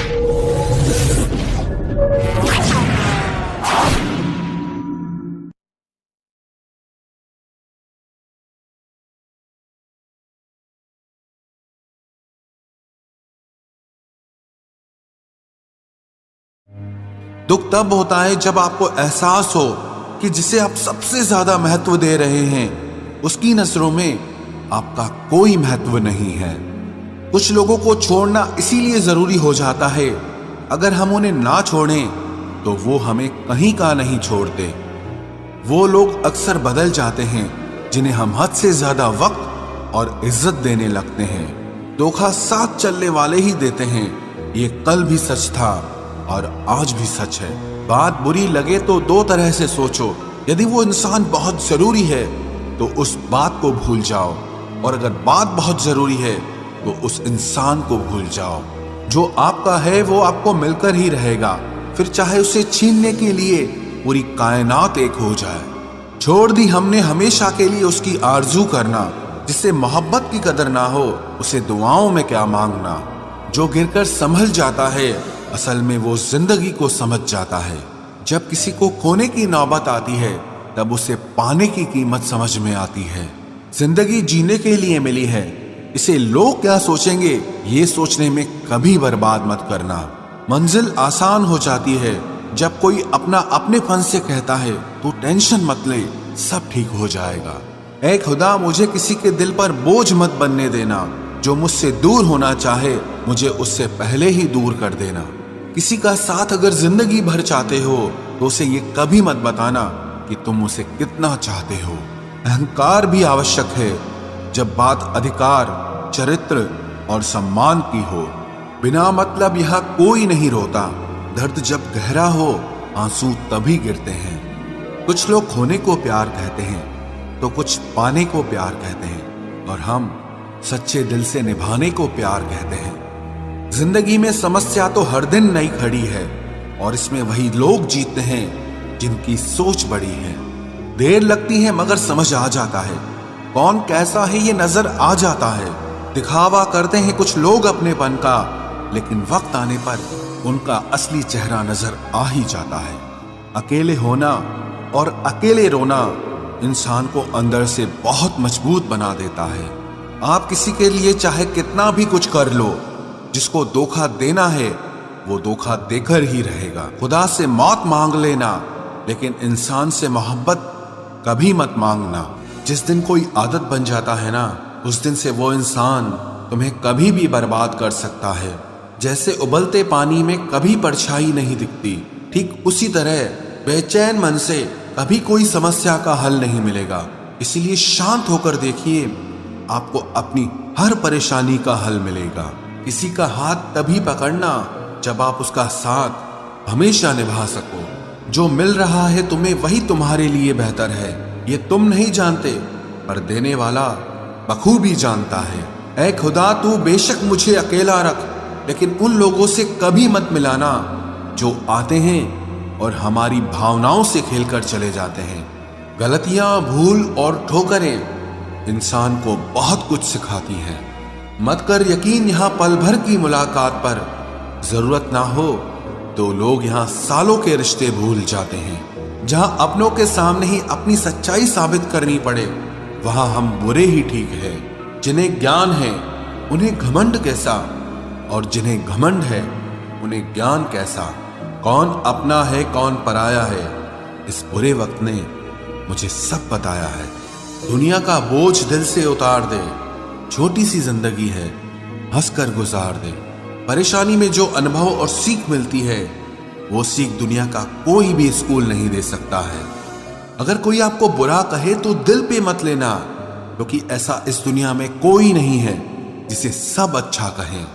दुख तब होता है जब आपको एहसास हो कि जिसे आप सबसे ज्यादा महत्व दे रहे हैं उसकी नजरों में आपका कोई महत्व नहीं है। कुछ लोगों को छोड़ना इसीलिए जरूरी हो जाता है, अगर हम उन्हें ना छोड़ें तो वो हमें कहीं का नहीं छोड़ते। वो लोग अक्सर बदल जाते हैं जिन्हें हम हद से ज्यादा वक्त और इज्जत देने लगते हैं। धोखा साथ चलने वाले ही देते हैं, ये कल भी सच था और आज भी सच है। बात बुरी लगे तो दो तरह से सोचो, यदि वो इंसान बहुत जरूरी है तो उस बात को भूल जाओ, और अगर बात बहुत जरूरी है तो उस इंसान को भूल जाओ। जो आपका है वो आपको मिलकर ही रहेगा, फिर चाहे उसे छीनने के लिए पूरी कायनात एक हो जाए। छोड़ दी हमने हमेशा के लिए उसकी आरजू करना, जिससे मोहब्बत की कदर ना हो उसे दुआओं में क्या मांगना। जो गिरकर संभल जाता है असल में वो जिंदगी को समझ जाता है। जब किसी को खोने की नौबत आती है तब उसे पाने की कीमत समझ में आती है। जिंदगी जीने के लिए मिली है, इसे लोग क्या सोचेंगे ये सोचने में कभी बर्बाद मत करना। मंजिल आसान हो जाती है जब कोई अपना अपनेपन से कहता है तो टेंशन मत ले, सब ठीक हो जाएगा। ऐ खुदा मुझे किसी के दिल पर बोझ मत बनने देना, जो मुझसे दूर होना चाहे मुझे उससे पहले ही दूर कर देना। किसी का साथ अगर जिंदगी भर चाहते हो तो उसे ये कभी मत बताना कि तुम उसे कितना चाहते हो। अहंकार भी आवश्यक है जब बात अधिकार, चरित्र और सम्मान की हो। बिना मतलब यहाँ कोई नहीं रोता, दर्द जब गहरा हो आंसू तभी गिरते हैं। कुछ लोग खोने को प्यार कहते हैं तो कुछ पाने को प्यार कहते हैं, और हम सच्चे दिल से निभाने को प्यार कहते हैं। जिंदगी में समस्या तो हर दिन नई खड़ी है, और इसमें वही लोग जीतते हैं जिनकी सोच बड़ी है। देर लगती है मगर समझ आ जाता है, कौन कैसा है ये नजर आ जाता है। दिखावा करते हैं कुछ लोग अपनेपन का, लेकिन वक्त आने पर उनका असली चेहरा नजर आ ही जाता है। अकेले होना और अकेले रोना इंसान को अंदर से बहुत मजबूत बना देता है। आप किसी के लिए चाहे कितना भी कुछ कर लो, जिसको धोखा देना है वो धोखा देकर ही रहेगा। खुदा से मौत मांग लेना, लेकिन इंसान से मोहब्बत कभी मत मांगना। जिस दिन कोई आदत बन जाता है ना, उस दिन से वो इंसान तुम्हें कभी भी बर्बाद कर सकता है। जैसे उबलते पानी में कभी परछाई नहीं दिखती, ठीक उसी तरह बेचैन मन से कभी कोई समस्या का हल नहीं मिलेगा। इसीलिए शांत होकर देखिए, आपको अपनी हर परेशानी का हल मिलेगा। किसी का हाथ तभी पकड़ना जब आप उसका साथ हमेशा निभा सको। जो मिल रहा है तुम्हें वही तुम्हारे लिए बेहतर है, ये तुम नहीं जानते पर देने वाला बखूबी जानता है। ऐ खुदा तू बेशक मुझे अकेला रख, लेकिन उन लोगों से कभी मत मिलाना जो आते हैं और हमारी भावनाओं से खेलकर चले जाते हैं। गलतियां, भूल और ठोकरें इंसान को बहुत कुछ सिखाती हैं। मत कर यकीन यहाँ पल भर की मुलाकात पर, जरूरत ना हो तो लोग यहाँ सालों के रिश्ते भूल जाते हैं। जहां अपनों के सामने ही अपनी सच्चाई साबित करनी पड़े वहां हम बुरे ही ठीक है। जिन्हें ज्ञान है उन्हें घमंड कैसा, और जिन्हें घमंड है उन्हें ज्ञान कैसा। कौन अपना है कौन पराया है, इस बुरे वक्त ने मुझे सब बताया है। दुनिया का बोझ दिल से उतार दे, छोटी सी जिंदगी है हंसकर गुजार दे। परेशानी में जो अनुभव और सीख मिलती है वो सीख दुनिया का कोई भी स्कूल नहीं दे सकता है। अगर कोई आपको बुरा कहे तो दिल पे मत लेना, क्योंकि ऐसा इस दुनिया में कोई नहीं है जिसे सब अच्छा कहें।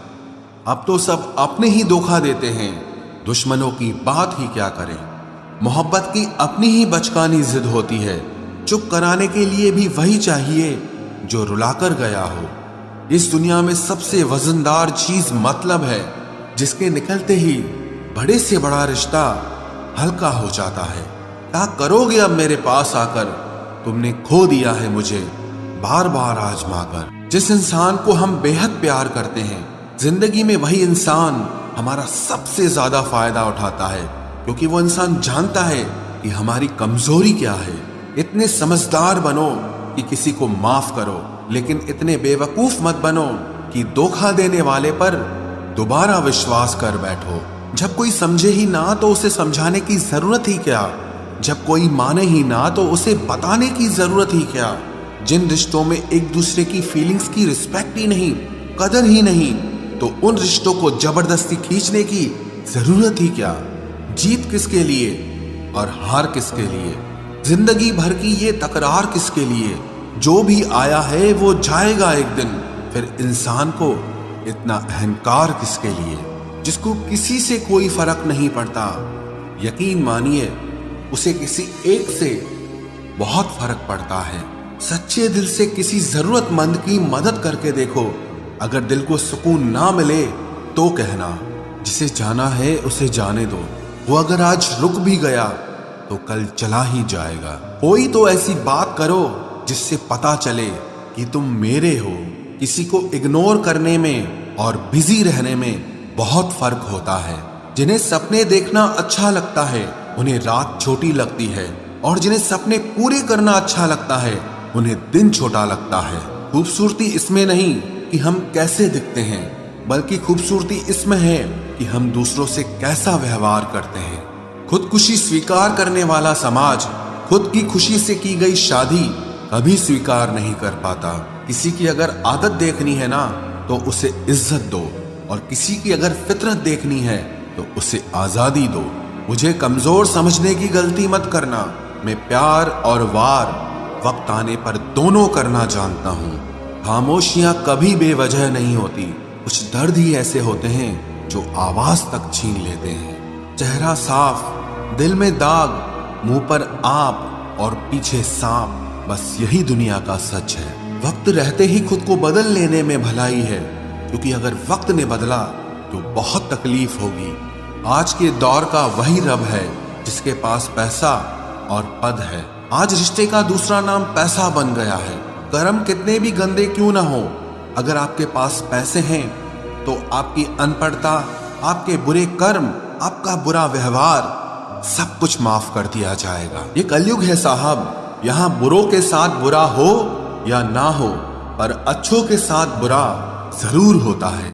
अब तो सब अपने ही धोखा देते हैं, दुश्मनों की बात ही क्या करें। मोहब्बत की अपनी ही बचकानी जिद होती है, चुप कराने के लिए भी वही चाहिए जो रुलाकर गया हो। इस दुनिया में सबसे वजनदार चीज मतलब है, जिसके निकलते ही बड़े से बड़ा रिश्ता हल्का हो जाता है। क्या करोगे अब मेरे पास आकर, तुमने खो दिया है मुझे बार बार आजमा कर। जिस इंसान को हम बेहद प्यार करते हैं, जिंदगी में वही इंसान हमारा सबसे ज्यादा फायदा उठाता है, क्योंकि वो इंसान जानता है कि हमारी कमजोरी क्या है। इतने समझदार बनो कि किसी को माफ करो, लेकिन इतने बेवकूफ मत बनो कि धोखा देने वाले पर दोबारा विश्वास कर बैठो। जब कोई समझे ही ना तो उसे समझाने की जरूरत ही क्या, जब कोई माने ही ना तो उसे बताने की जरूरत ही क्या। जिन रिश्तों में एक दूसरे की फीलिंग्स की रिस्पेक्ट ही नहीं, कदर ही नहीं, तो उन रिश्तों को जबरदस्ती खींचने की जरूरत ही क्या। जीत किसके लिए और हार किसके लिए, जिंदगी भर की ये तकरार किसके लिए। जो भी आया है वो जाएगा एक दिन, फिर इंसान को इतना अहंकार किसके लिए, जिसको किसी से कोई फर्क नहीं पड़ता। यकीन मानिए उसे किसी एक से बहुत फर्क पड़ता है। सच्चे दिल से किसी जरूरतमंद की मदद करके देखो। अगर दिल को सुकून ना मिले तो कहना, जिसे जाना है उसे जाने दो। वो अगर आज रुक भी गया तो कल चला ही जाएगा। कोई तो ऐसी बात करो जिससे पता चले कि तुम मेरे हो। किसी को इग्नोर करने में और बिजी रहने में बहुत फर्क होता है। जिन्हें सपने देखना अच्छा लगता है उन्हें रात छोटी लगती है, और जिन्हें सपने पूरे करना अच्छा लगता है उन्हें दिन छोटा लगता है। खूबसूरती इसमें नहीं कि हम कैसे दिखते हैं, बल्कि खूबसूरती इसमें है कि हम दूसरों से कैसा व्यवहार करते हैं। खुदकुशी स्वीकार करने वाला समाज खुद की खुशी से की गई शादी कभी स्वीकार नहीं कर पाता। किसी की अगर आदत देखनी है ना तो उसे इज्जत दो, और किसी की अगर फितरत देखनी है तो उसे आजादी दो। मुझे कमजोर समझने की गलती मत करना। मैं प्यार और वार वक्त आने पर दोनों करना जानता हूँ। खामोशियां कभी बेवजह नहीं होती। कुछ दर्द ही ऐसे होते हैं जो आवाज तक छीन लेते हैं। चेहरा साफ, दिल में दाग, मुंह पर आप और पीछे सांप, बस यही दुनिया का सच है। वक्त रहते ही खुद को बदल लेने में भलाई है, क्योंकि अगर वक्त ने बदला तो बहुत तकलीफ होगी। आज के दौर का वही रब है जिसके पास पैसा और पद है। आज रिश्ते का दूसरा नाम पैसा बन गया है। कर्म कितने भी गंदे क्यों ना हो, अगर आपके पास पैसे हैं तो आपकी अनपढ़ता, आपके बुरे कर्म, आपका बुरा व्यवहार सब कुछ माफ कर दिया जाएगा। ये कलयुग है साहब, यहाँ बुरों के साथ बुरा हो या ना हो, पर अच्छों के साथ बुरा जरूर होता है।